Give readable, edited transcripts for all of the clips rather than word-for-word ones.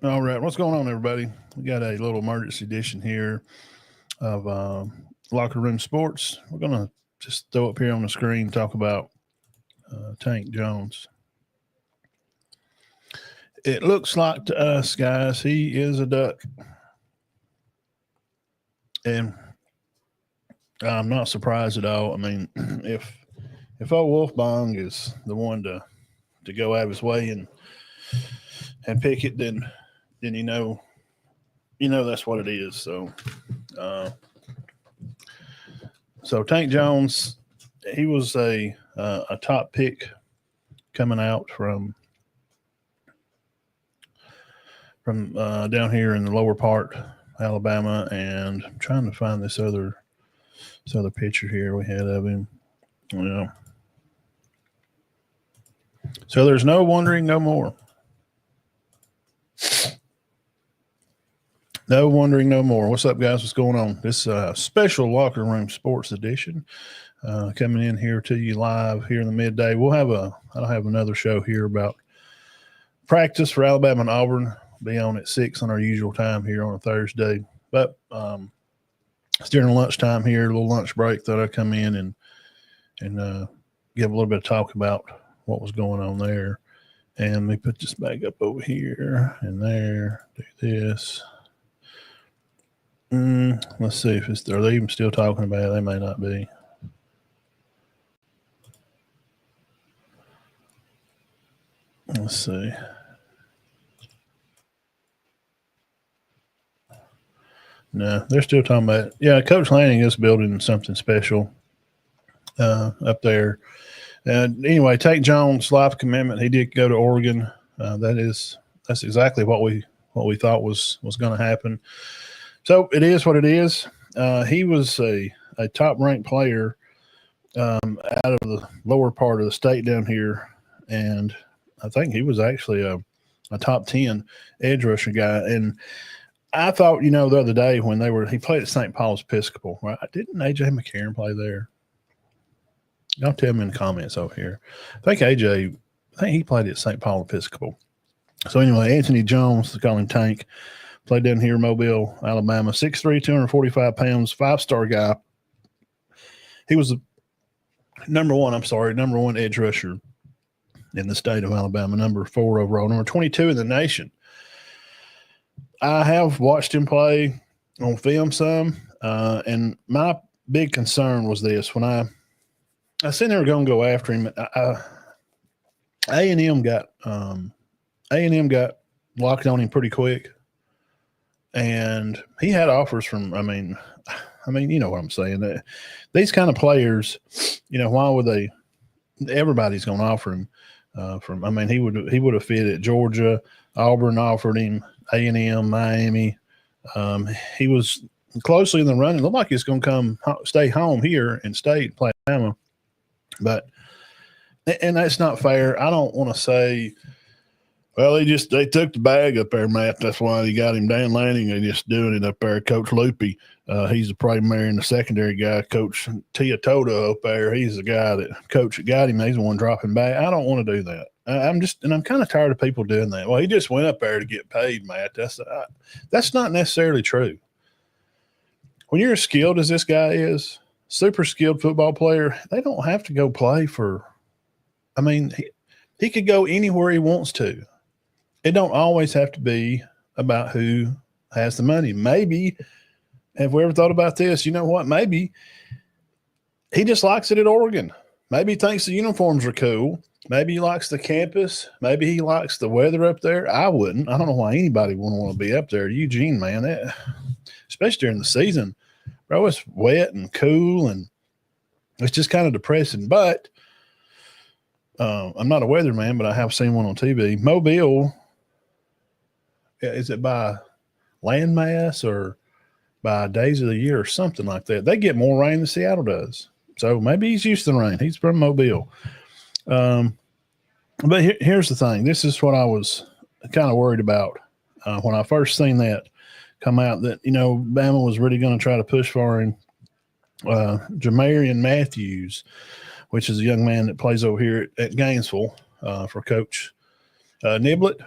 All right, what's going on, everybody? We got a little emergency edition here of Locker Room Sports. We're going to just throw up here on the screen, talk about Tank Jones. It looks like to us, guys, he is a duck. And I'm not surprised at all. I mean, if old Wolfbong is the one to go out of his way and pick it, then you know that's what it is. Uh, so Tank Jones, he was a top pick coming out from down here in the lower part, Alabama, and I'm trying to find this other picture here we had of him. Yeah. So there's no wondering no more. No wondering no more. What's up, guys? What's going on? This special Locker Room Sports edition coming in here to you live here in the midday. I'll have another show here about practice for Alabama and Auburn. Be on at 6 on our usual time here on a Thursday. But it's during lunchtime here, a little lunch break. Thought I'd come in and give a little bit of talk about what was going on there. And let me put this back up over here and there. Do this. Let's see if are they even still talking about it? They may not be. Let's see. No, they're still talking about it. Yeah, Coach Lanning is building something special up there. Anyway, Tank Jones' life commitment. He did go to Oregon. That's exactly what we thought was going to happen. So it is what it is. He was a top-ranked player out of the lower part of the state down here, and I think he was actually a top 10 edge rusher guy. And I thought, the other day when he played at St. Paul's Episcopal, right? Didn't A.J. McCarron play there? Y'all tell me in the comments over here. I think he played at St. Paul Episcopal. So anyway, Anthony Jones, they call him Tank, played down here in Mobile, Alabama, 6'3", 245 pounds, 5-star guy. He was the number one edge rusher in the state of Alabama, number 4 overall, number 22 in the nation. I have watched him play on film some, and my big concern was this. When I seen they were going to go after him, A&M got locked on him pretty quick. And he had offers from, I mean, you know what I'm saying. These kind of players, why would they? Everybody's going to offer him. He would have fit at Georgia. Auburn offered him, A&M, Miami. He was closely in the running. Looked like he's going to stay home here and stay play Bama. And that's not fair. I don't want to say, well, they took the bag up there, Matt. That's why they got him. Dan Lanning, they just doing it up there. Coach Loopy, he's the primary and the secondary guy. Coach Tia Toda up there, he's the guy that coach that got him. He's the one dropping back. I don't want to do that. I'm kind of tired of people doing that. Well, he just went up there to get paid, Matt. That's not necessarily true. When you're as skilled as this guy is, super skilled football player, they don't have to go play for. He could go anywhere he wants to. It don't always have to be about who has the money. Maybe, have we ever thought about this? You know what? Maybe he just likes it at Oregon. Maybe he thinks the uniforms are cool. Maybe he likes the campus. Maybe he likes the weather up there. I wouldn't. I don't know why anybody would want to be up there. Eugene, man, especially during the season, bro, it's wet and cool, and it's just kind of depressing. But I'm not a weatherman, but I have seen one on TV. Mobile, is it by landmass or by days of the year or something like that? They get more rain than Seattle does. So maybe he's used to the rain. He's from Mobile. But here's the thing. This is what I was kind of worried about when I first seen that come out, that, Bama was really going to try to push for him. Jamarian Matthews, which is a young man that plays over here at Gainesville for Coach Niblett.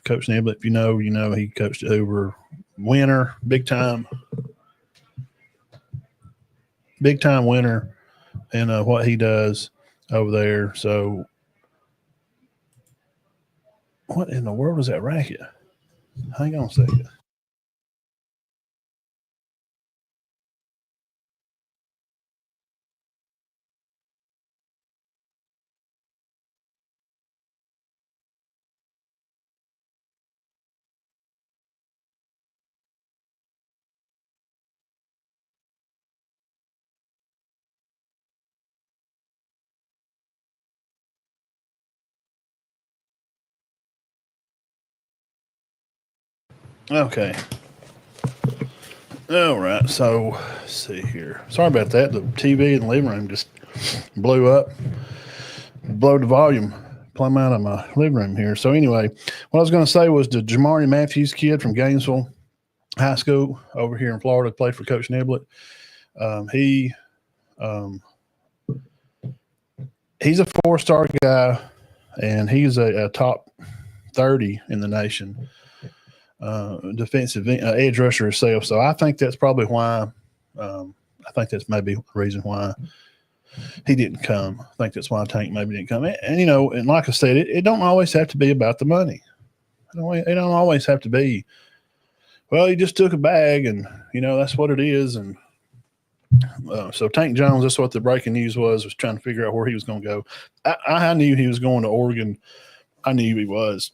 Coach Niblett, if you know, he coached at Hoover. Winner, big time winner in what he does over there. So, what in the world is that racket? Hang on a second. Okay. All right. So, let's see here. Sorry about that. The TV in the living room just blew up, blew the volume plumb out of my living room here. So, anyway, what I was going to say was the Jamari Matthews kid from Gainesville High School over here in Florida played for Coach Niblett. He's a 4-star guy, and he's a top 30 in the nation. Defensive edge rusher himself. So I think that's probably why. I think that's maybe the reason why he didn't come. I think that's why Tank maybe didn't come. And like I said, it don't always have to be about the money. It don't always have to be. Well, he just took a bag, and that's what it is. And so Tank Jones, that's what the breaking news was trying to figure out where he was going to go. I knew he was going to Oregon. I knew he was.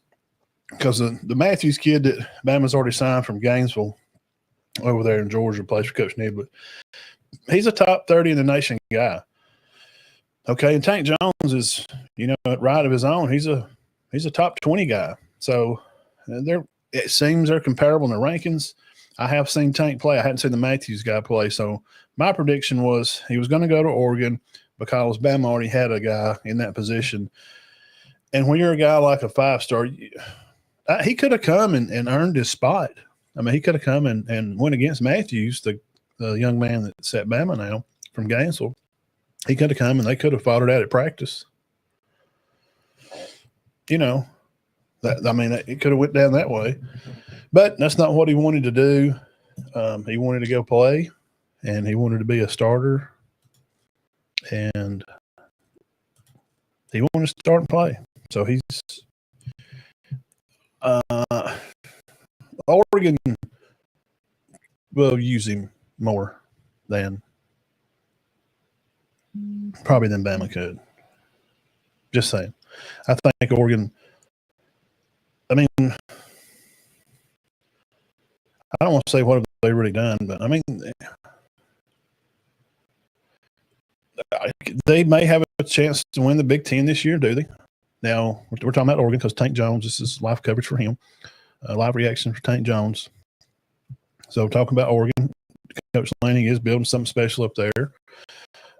Because the Matthews kid that Bama's already signed from Gainesville over there in Georgia plays for Coach Niblett. He's a top 30 in the nation guy. Okay, and Tank Jones is, at right of his own. He's a top 20 guy. So it seems they're comparable in the rankings. I have seen Tank play. I hadn't seen the Matthews guy play. So my prediction was he was going to go to Oregon because Bama already had a guy in that position. And when you're a guy like a 5-star, he could have come and earned his spot. I mean, he could have come and went against Matthews, the young man that's at Bama now from Gainesville. He could have come and they could have fought it out at practice. It could have went down that way. But that's not what he wanted to do. He wanted to go play, and he wanted to be a starter. And he wanted to start and play. So he's Oregon will use him more than probably than Bama could. Just saying. I think Oregon. I mean, I don't want to say what have they really done, but I mean, they may have a chance to win the Big Ten this year, do they? Now, we're talking about Oregon because Tank Jones, this is live coverage for him, live reaction for Tank Jones. So, talking about Oregon, Coach Lanning is building something special up there.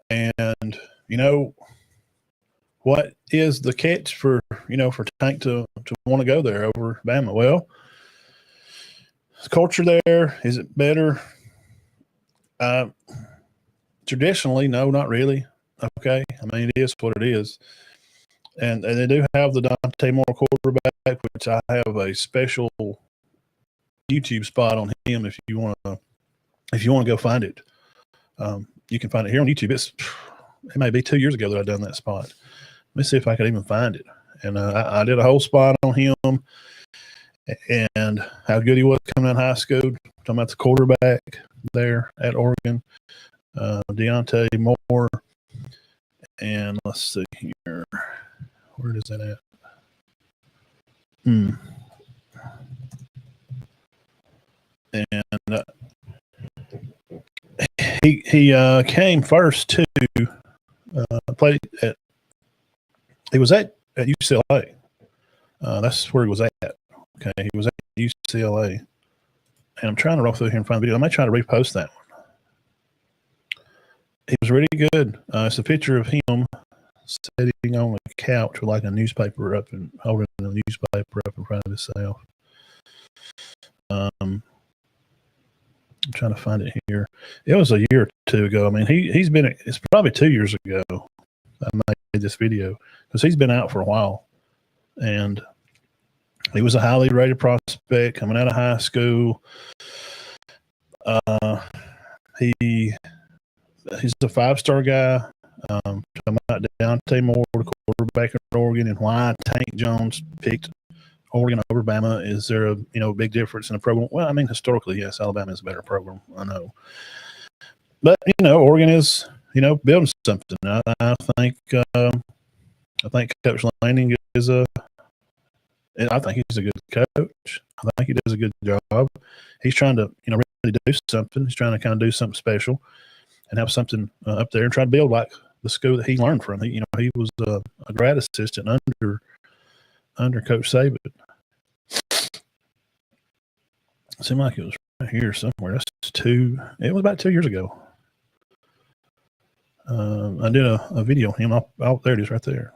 And, what is the catch for Tank to want to go there over Bama? Well, the culture there, is it better? Traditionally, no, not really. Okay. I mean, it is what it is. And they do have the Dante Moore quarterback, which I have a special YouTube spot on him if you want to go find it. You can find it here on YouTube. It may be 2 years ago that I done that spot. Let me see if I can even find it. And I did a whole spot on him and how good he was coming out of high school. Talking about the quarterback there at Oregon, Deontay Moore. And let's see here. Where is that at? And he came first to play at. He was at UCLA. That's where he was at. Okay, he was at UCLA. And I'm trying to roll through here and find the video. I might try to repost that one. He was really good. It's a picture of him sitting on a couch with like a newspaper up and holding a newspaper up in front of himself. I'm trying to find it here. It was a year or two ago. I mean, he's been. It's probably 2 years ago. I made this video because he's been out for a while, and He was a highly rated prospect coming out of high school. He's a 5-star guy. Talking about Dante Moore, the quarterback at Oregon, and why Tank Jones picked Oregon over Bama. Is there a big difference in the program? Well, I mean, historically, yes, Alabama is a better program. I know, but Oregon is building something. I think Coach Lanning is I think he's a good coach. I think he does a good job. He's trying to really do something. He's trying to kind of do something special and have something up there and try to build like the school that he learned from. He was a grad assistant under Coach Saban. It seemed like it was right here somewhere. It was about 2 years ago. I did a video on him. There it is right there.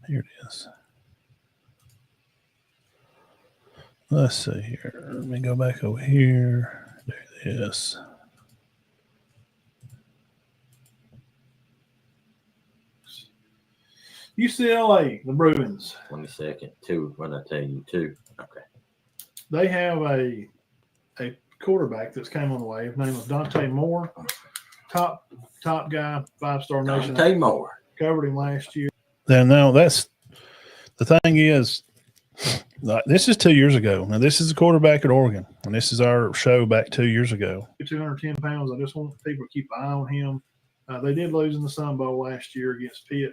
Here it is. Let's see here. Let me go back over here. There it is. UCLA, the Bruins. 22nd, 2. What did I tell you? 2. Okay. They have a quarterback that's came on the way. His name is Dante Moore. Top guy, 5-star nation. Dante Moore. Covered him last year. And now that's the thing is, this is 2 years ago. Now this is a quarterback at Oregon, and this is our show back 2 years ago. 210 pounds. I just want people to keep an eye on him. They did lose in the Sun Bowl last year against Pitt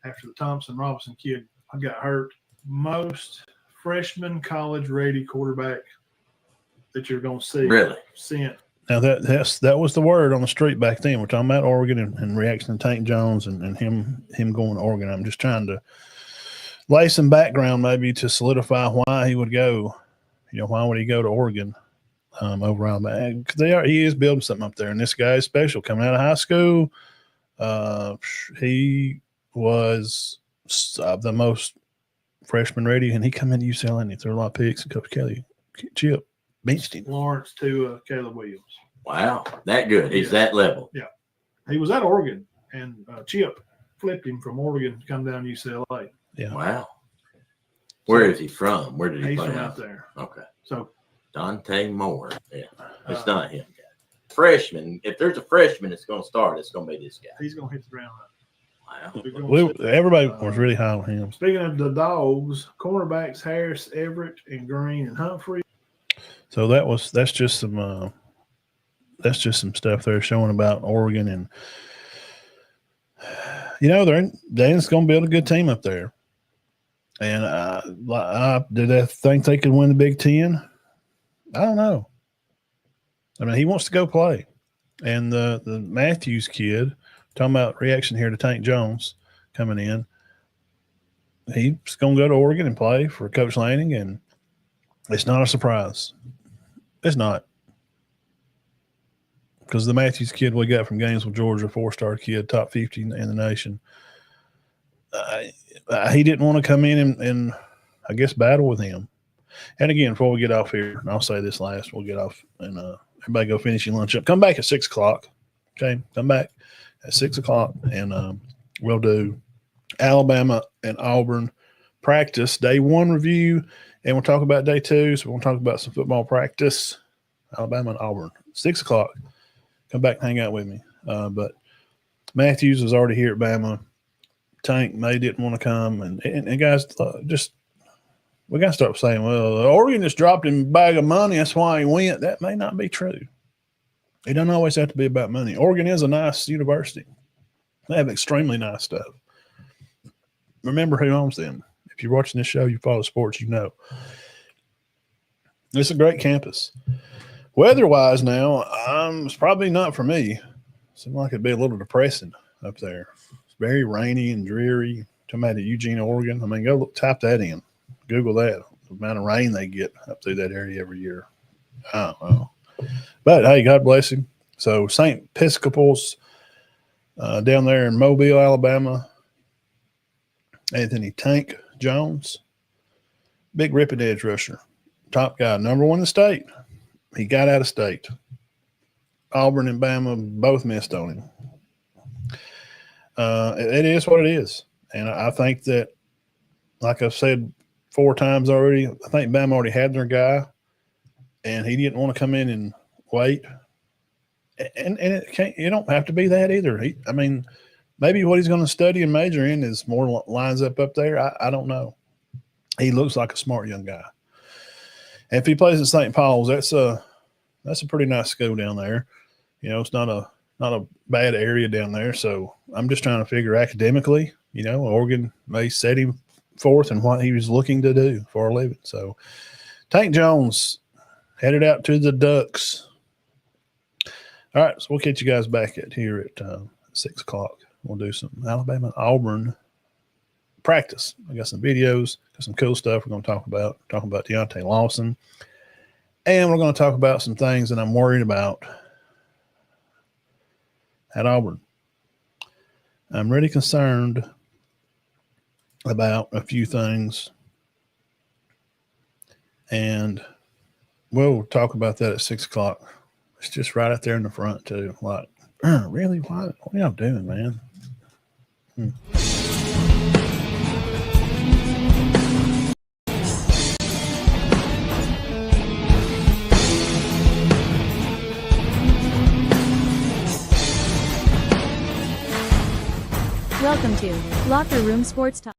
after the Thompson Robinson kid got hurt. Most freshman college-ready quarterback that you're going to see. Really? Sent. Now that was the word on the street back then. We're talking about Oregon and reaction to Tank Jones and him going to Oregon. I'm just trying to lay some background maybe to solidify why he would go. Why would he go to Oregon over Alabama? Because he is building something up there, and this guy is special. Coming out of high school, he was the most freshman ready, and he come into UCLA and he threw a lot of picks. And Coach Kelly, Chip, benched him. Lawrence to Caleb Williams. Wow, that good. He's that level. Yeah, he was at Oregon, and Chip flipped him from Oregon to come down to UCLA. Yeah. Wow. Where is he from? Where did he play? He's from out there. Okay. So Dante Moore. Yeah, it's not him. Freshman. If there's a freshman that's going to start, it's going to be this guy. He's going to hit the ground. Wow. Everybody was really high on him. Speaking of the dogs, cornerbacks Harris, Everett, and Green and Humphrey. So that's just some stuff they're showing about Oregon, and they're just going to build a good team up there. And did I think they could win the Big Ten? I don't know. I mean, he wants to go play, and the Matthews kid. Talking about reaction here to Tank Jones coming in. He's going to go to Oregon and play for Coach Lanning, and it's not a surprise. It's not. Because the Matthews kid we got from Gainesville, Georgia, 4-star kid, top 50 in the nation, he didn't want to come in and I guess, battle with him. And again, before we get off here, and I'll say this last, we'll get off and everybody go finish your lunch up. Come back at 6 o'clock. Okay, come back at 6 o'clock, and we'll do Alabama and Auburn practice day 1 review, and we'll talk about day 2. So we'll talk about some football practice, Alabama and Auburn. 6 o'clock. Come back and hang out with me. But Matthews was already here at Bama. Tank May didn't want to come, and guys, just we got to start saying, well, Oregon just dropped him a bag of money. That's why he went. That may not be true. It doesn't always have to be about money. Oregon is a nice university. They have extremely nice stuff. Remember who owns them. If you're watching this show, you follow sports, you know. It's a great campus. Weather-wise now, it's probably not for me. Seems like it'd be a little depressing up there. It's very rainy and dreary. Talking about Eugene, Oregon. I mean, go type that in. Google that. The amount of rain they get up through that area every year. I don't know. But, hey, God bless him. So, St. Episcopal's down there in Mobile, Alabama. Anthony Tank Jones. Big ripping edge rusher. Top guy. Number 1 in the state. He got out of state. Auburn and Bama both missed on him. It is what it is. And I think that, like I've said 4 times already. I think Bama already had their guy, and he didn't want to come in and wait. And it can't. You don't have to be that either. I mean, maybe what he's going to study and major in is more lines up there. I don't know. He looks like a smart young guy. And if he plays at St. Paul's, that's a pretty nice school down there. You know, it's not a bad area down there. So I'm just trying to figure academically, you know, Oregon may set him forth in what he was looking to do for a living. So Tank Jones headed out to the Ducks. All right, so we'll catch you guys back here at 6 o'clock. We'll do some Alabama Auburn practice. I got some videos, got some cool stuff we're going to talk about. We're talking about Deontay Lawson. And we're going to talk about some things that I'm worried about at Auburn. I'm really concerned about a few things. And we'll talk about that at 6 o'clock. It's just right out there in the front, too. Like, really? What are y'all doing, man? Welcome to Locker Room Sports Talk.